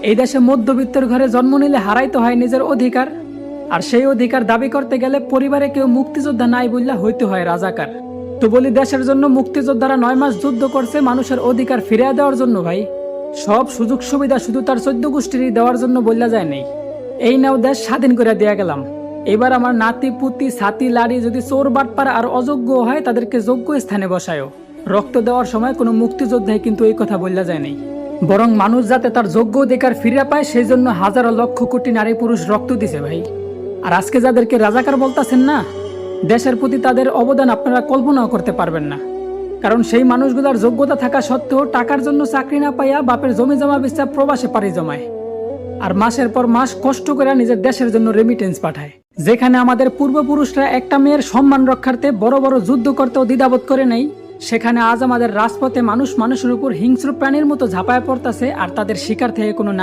এই দেশে মধ্যবিত্তের ঘরে জন্ম নিলে হারাইতে হয় নিজের অধিকার, আর সেই অধিকার দাবি করতে গেলে পরিবারে কেউ মুক্তিযোদ্ধা নাই বললে হইতে হয় রাজাকার। তো বলি, দেশের জন্য মুক্তিযোদ্ধারা 9 মাস যুদ্ধ করছে মানুষের অধিকার ফিরিয়ে দেওয়ার জন্য ভাই। সব সুযোগ সুবিধা শুধু তার 14 গোষ্ঠীরই দেওয়ার জন্য বললা যায় নেই। এই নাও দেশ স্বাধীন করে দেয়া গেলাম, এবার আমার নাতি পুতি ছাতি লাড়ি যদি চোর বাটপার আর অযোগ্য হয় তাদেরকে যোগ্য স্থানে বসায়ও। রক্ত দেওয়ার সময় কোনো মুক্তিযোদ্ধাই কিন্তু এই কথা বললা যায় নেই, বরং মানুষ যাতে তার যোগ্য অধিকার ফিরে পায় সেই জন্য হাজারো লক্ষ কোটি নারী পুরুষ রক্ত দিছে ভাই। আর আজকে যাদেরকে রাজাকার বলতাছেন না, দেশের প্রতি তাদের অবদান আপনারা কল্পনাও করতে পারবেন না। কারণ সেই মানুষগুলোর যোগ্যতা থাকা সত্ত্বেও টাকার জন্য চাকরি না পাইয়া বাপের জমি জমা বেচা প্রবাসে পাড়ি জমায়, আর মাসের পর মাস কষ্ট করে নিজের দেশের জন্য রেমিটেন্স পাঠায়। যেখানে আমাদের পূর্বপুরুষরা একটা মেয়ের সম্মান রক্ষার্থে বড় বড় যুদ্ধ করতেও দ্বিধাবোধ করে নেই, সেখানে আজ আমাদের রাজপথে মানুষ মানুষের উপর হিংস্র প্রাণীর মতো ঝাঁপায় পড়তেছে, আর তাদের শিকার থেকে কোনো